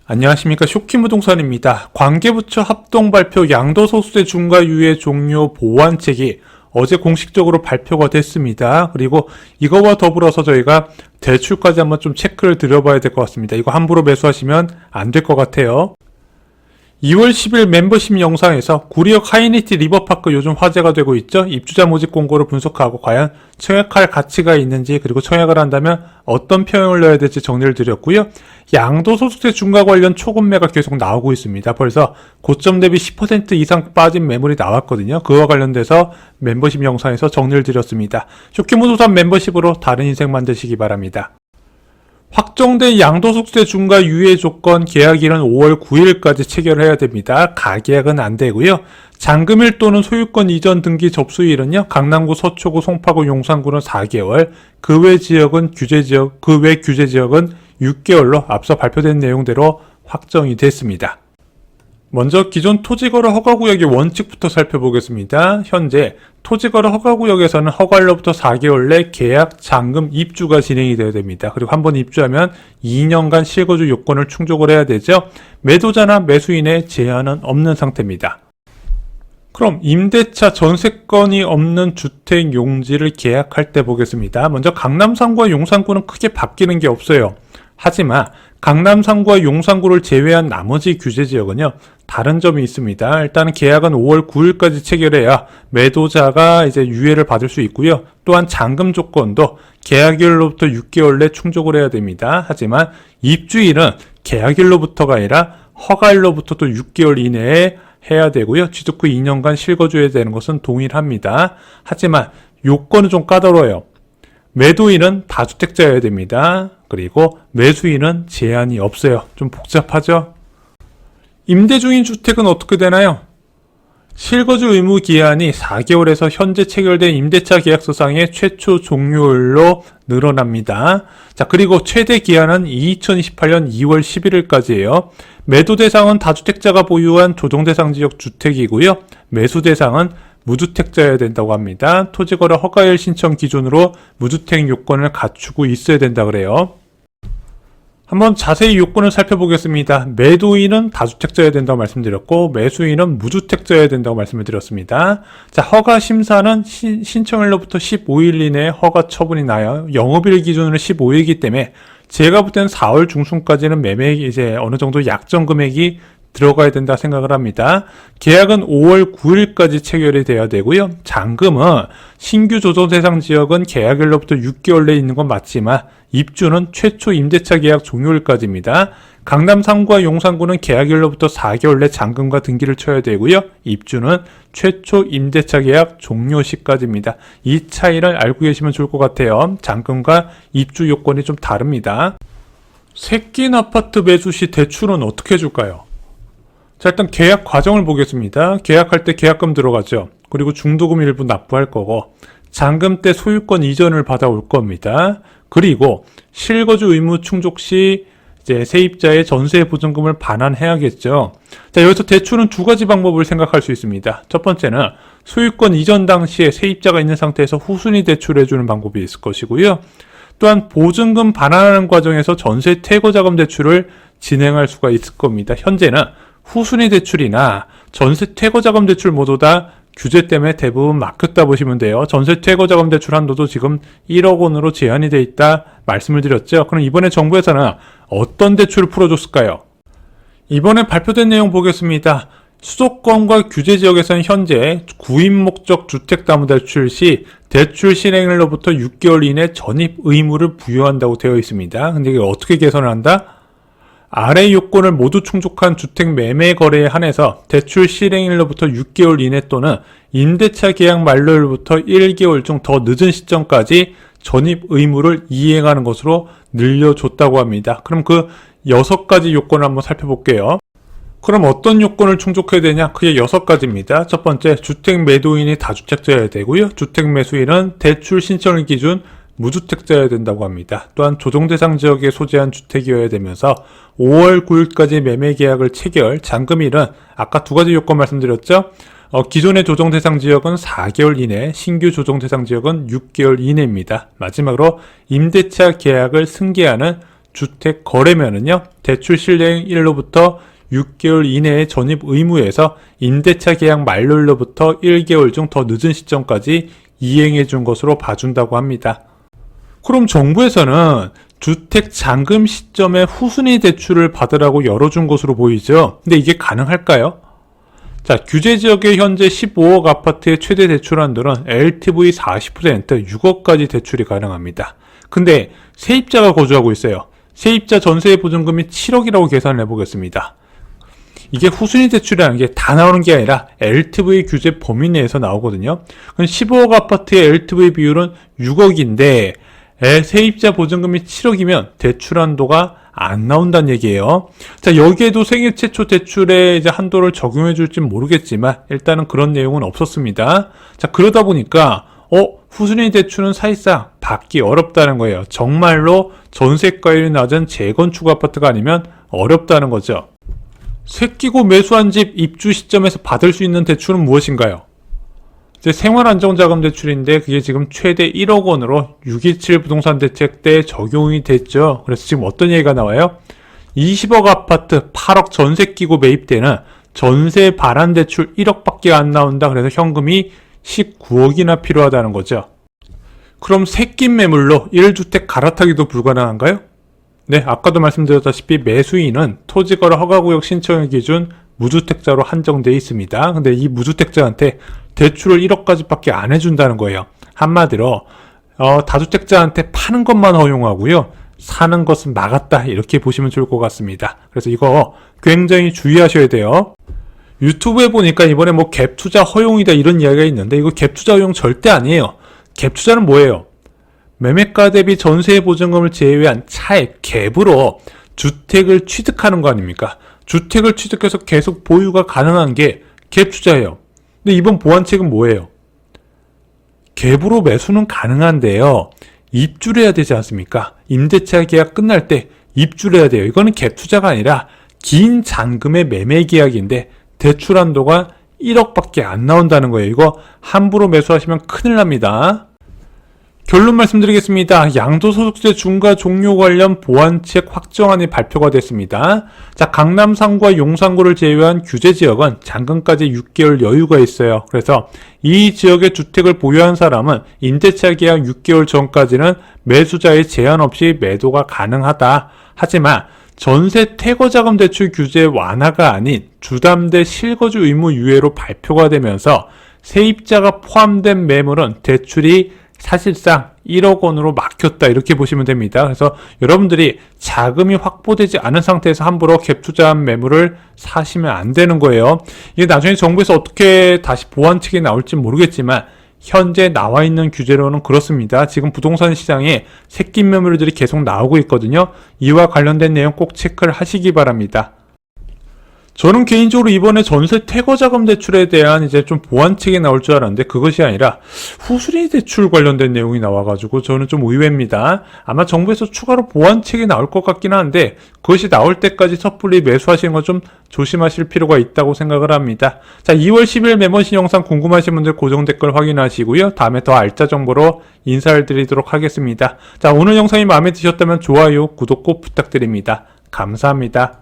안녕하십니까. 쇼키무동산입니다. 관계부처 합동 발표 양도소득세 중과유예 종료 보완책이 어제 공식적으로 발표가 됐습니다. 그리고 이거와 더불어서 저희가 대출까지 한번 좀 체크를 드려봐야 될 것 같습니다. 이거 함부로 매수하시면 안 될 것 같아요. 2월 10일 멤버십 영상에서 구리역 하이니티 리버파크 요즘 화제가 되고 있죠. 입주자 모집 공고를 분석하고 과연 청약할 가치가 있는지, 그리고 청약을 한다면 어떤 평형을 넣어야 될지 정리를 드렸고요. 양도소득세 중과 관련 초급매가 계속 나오고 있습니다. 벌써 고점 대비 10% 이상 빠진 매물이 나왔거든요. 그와 관련돼서 멤버십 영상에서 정리를 드렸습니다. 쇼키무동산 멤버십으로 다른 인생 만드시기 바랍니다. 확정된 양도소득세 중과 유예 조건 계약일은 5월 9일까지 체결해야 됩니다. 가계약은 안 되고요. 잔금일 또는 소유권 이전 등기 접수일은요. 강남구, 서초구, 송파구, 용산구는 4개월, 그 외 규제 지역은 6개월로 앞서 발표된 내용대로 확정이 됐습니다. 먼저 기존 토지거래 허가구역의 원칙부터 살펴보겠습니다. 현재 토지거래 허가구역에서는 허가일로부터 4개월 내 계약, 잔금, 입주가 진행이 되어야 됩니다. 그리고 한번 입주하면 2년간 실거주 요건을 충족을 해야 되죠. 매도자나 매수인의 제한은 없는 상태입니다. 그럼 임대차 전세권이 없는 주택 용지를 계약할 때 보겠습니다. 먼저 강남 3구와 용산구는 크게 바뀌는 게 없어요. 하지만 강남 3구와 용산구를 제외한 나머지 규제지역은요, 다른 점이 있습니다. 일단 계약은 5월 9일까지 체결해야 매도자가 이제 유예를 받을 수 있고요. 또한 잔금 조건도 계약일로부터 6개월 내 충족을 해야 됩니다. 하지만 입주일은 계약일로부터가 아니라 허가일로부터 또 6개월 이내에 해야 되고요. 취득 후 2년간 실거주해야 되는 것은 동일합니다. 하지만 요건은 좀 까다로워요. 매도인은 다주택자여야 됩니다. 그리고 매수인은 제한이 없어요. 좀 복잡하죠? 임대 중인 주택은 어떻게 되나요? 실거주 의무 기한이 4개월에서 현재 체결된 임대차 계약서상의 최초 종료일로 늘어납니다. 자, 그리고 최대 기한은 2028년 2월 11일까지예요. 매도 대상은 다주택자가 보유한 조정대상 지역 주택이고요. 매수 대상은 무주택자여야 된다고 합니다. 토지거래 허가일 신청 기준으로 무주택 요건을 갖추고 있어야 된다 그래요. 한번 자세히 요건을 살펴보겠습니다. 매도인은 다주택자여야 된다고 말씀드렸고, 매수인은 무주택자여야 된다고 말씀을 드렸습니다. 자, 허가 심사는 신청일로부터 15일 이내에 허가 처분이 나요. 영업일 기준으로 15일이기 때문에 제가 볼 때는 4월 중순까지는 매매 이제 어느 정도 약정 금액이 들어가야 된다 생각을 합니다. 계약은 5월 9일까지 체결이 돼야 되고요. 잔금은 신규 조정 대상 지역은 계약일로부터 6개월 내에 있는 건 맞지만 입주는 최초 임대차 계약 종료일까지입니다. 강남 3구와 용산구는 계약일로부터 4개월 내 잔금과 등기를 쳐야 되고요. 입주는 최초 임대차 계약 종료 시까지입니다. 이 차이를 알고 계시면 좋을 것 같아요. 잔금과 입주 요건이 좀 다릅니다. 새끼인 아파트 매수 시 대출은 어떻게 해줄까요? 자, 일단 계약 과정을 보겠습니다. 계약할 때 계약금 들어가죠. 그리고 중도금 일부 납부할 거고, 잔금 때 소유권 이전을 받아올 겁니다. 그리고 실거주 의무 충족 시 이제 세입자의 전세 보증금을 반환해야겠죠. 자, 여기서 대출은 두 가지 방법을 생각할 수 있습니다. 첫 번째는 소유권 이전 당시에 세입자가 있는 상태에서 후순위 대출해주는 방법이 있을 것이고요. 또한 보증금 반환하는 과정에서 전세 퇴거자금 대출을 진행할 수가 있을 겁니다. 현재는 후순위 대출이나 전세 퇴거자금 대출 모두 다 규제 때문에 대부분 막혔다 보시면 돼요. 전세 퇴거자금 대출 한도도 지금 1억 원으로 제한이 돼 있다 말씀을 드렸죠. 그럼 이번에 정부에서는 어떤 대출을 풀어줬을까요? 이번에 발표된 내용 보겠습니다. 수도권과 규제 지역에서는 현재 구입 목적 주택담보대출 시 대출 실행일로부터 6개월 이내 전입 의무를 부여한다고 되어 있습니다. 근데 이게 어떻게 개선을 한다? 아래 요건을 모두 충족한 주택 매매 거래에 한해서 대출 실행일로부터 6개월 이내 또는 임대차 계약 만료일부터 1개월 중 더 늦은 시점까지 전입 의무를 이행하는 것으로 늘려줬다고 합니다. 그럼 그 6가지 요건을 한번 살펴볼게요. 그럼 어떤 요건을 충족해야 되냐? 크게 6가지입니다. 첫 번째, 주택 매도인이 다주택자여야 되고요. 주택 매수인은 대출 신청일 기준 무주택자여야 된다고 합니다. 또한 조정대상 지역에 소재한 주택이어야 되면서 5월 9일까지 매매 계약을 체결, 잔금일은 아까 두 가지 요건 말씀드렸죠? 기존의 조정대상 지역은 4개월 이내, 신규 조정대상 지역은 6개월 이내입니다. 마지막으로 임대차 계약을 승계하는 주택 거래면은요, 대출 실행일로부터 6개월 이내에 전입 의무에서 임대차 계약 만료일로부터 1개월 중 더 늦은 시점까지 이행해 준 것으로 봐준다고 합니다. 그럼 정부에서는 주택 잔금 시점에 후순위 대출을 받으라고 열어준 것으로 보이죠? 근데 이게 가능할까요? 자, 규제 지역의 현재 15억 아파트의 최대 대출 한도는 LTV 40% 6억까지 대출이 가능합니다. 근데 세입자가 거주하고 있어요. 세입자 전세 보증금이 7억이라고 계산을 해보겠습니다. 이게 후순위 대출이라는 게 다 나오는 게 아니라 LTV 규제 범위 내에서 나오거든요. 그럼 15억 아파트의 LTV 비율은 6억인데 세입자 보증금이 7억이면 대출 한도가 안 나온다는 얘기예요. 자, 여기에도 생애 최초 대출에 이제 한도를 적용해 줄지 모르겠지만 일단은 그런 내용은 없었습니다. 자, 그러다 보니까 후순위 대출은 사실상 받기 어렵다는 거예요. 정말로 전세가율이 낮은 재건축 아파트가 아니면 어렵다는 거죠. 새끼고 매수한 집 입주 시점에서 받을 수 있는 대출은 무엇인가요? 이제 생활안정자금 대출인데 그게 지금 최대 1억 원으로 6.27 부동산 대책 때 적용이 됐죠. 그래서 지금 어떤 얘기가 나와요? 20억 아파트 8억 전세 끼고 매입 때는 전세 반환 대출 1억밖에 안 나온다. 그래서 현금이 19억이나 필요하다는 거죠. 그럼 새낀 매물로 1주택 갈아타기도 불가능한가요? 네, 아까도 말씀드렸다시피 매수인은 토지거래 허가구역 신청의 기준 무주택자로 한정되어 있습니다. 근데 이 무주택자한테 대출을 1억까지밖에 안 해준다는 거예요. 한마디로 다주택자한테 파는 것만 허용하고요, 사는 것은 막았다, 이렇게 보시면 좋을 것 같습니다. 그래서 이거 굉장히 주의하셔야 돼요. 유튜브에 보니까 이번에 뭐 갭투자 허용이다 이런 이야기가 있는데 이거 갭투자 허용 절대 아니에요. 갭투자는 뭐예요? 매매가 대비 전세 보증금을 제외한 차액 갭으로 주택을 취득하는 거 아닙니까? 주택을 취득해서 계속 보유가 가능한 게 갭투자예요. 근데 이번 보완책은 뭐예요? 갭으로 매수는 가능한데요, 입주를 해야 되지 않습니까? 임대차 계약 끝날 때 입주를 해야 돼요. 이거는 갭투자가 아니라 긴 잔금의 매매 계약인데 대출 한도가 1억밖에 안 나온다는 거예요. 이거 함부로 매수하시면 큰일 납니다. 결론 말씀드리겠습니다. 양도소득세 중과 종료 관련 보완책 확정안이 발표가 됐습니다. 자, 강남 3구와 용산 3구를 제외한 규제 지역은 잔금까지 6개월 여유가 있어요. 그래서 이 지역의 주택을 보유한 사람은 임대차 계약 6개월 전까지는 매수자의 제한 없이 매도가 가능하다. 하지만 전세 퇴거자금 대출 규제 완화가 아닌 주담대 실거주 의무 유예로 발표가 되면서 세입자가 포함된 매물은 대출이 사실상 1억 원으로 막혔다, 이렇게 보시면 됩니다. 그래서 여러분들이 자금이 확보되지 않은 상태에서 함부로 갭 투자한 매물을 사시면 안 되는 거예요. 이게 나중에 정부에서 어떻게 다시 보완책이 나올지 모르겠지만 현재 나와 있는 규제로는 그렇습니다. 지금 부동산 시장에 새낀 매물들이 계속 나오고 있거든요. 이와 관련된 내용 꼭 체크를 하시기 바랍니다. 저는 개인적으로 이번에 전세 퇴거자금 대출에 대한 이제 좀 보완책이 나올 줄 알았는데 그것이 아니라 후순위 대출 관련된 내용이 나와가지고 저는 좀 의외입니다. 아마 정부에서 추가로 보완책이 나올 것 같긴 한데 그것이 나올 때까지 섣불리 매수하시는 건 좀 조심하실 필요가 있다고 생각을 합니다. 자, 2월 10일 매먼신 영상 궁금하신 분들 고정 댓글 확인하시고요. 다음에 더 알짜 정보로 인사를 드리도록 하겠습니다. 자, 오늘 영상이 마음에 드셨다면 좋아요, 구독 꼭 부탁드립니다. 감사합니다.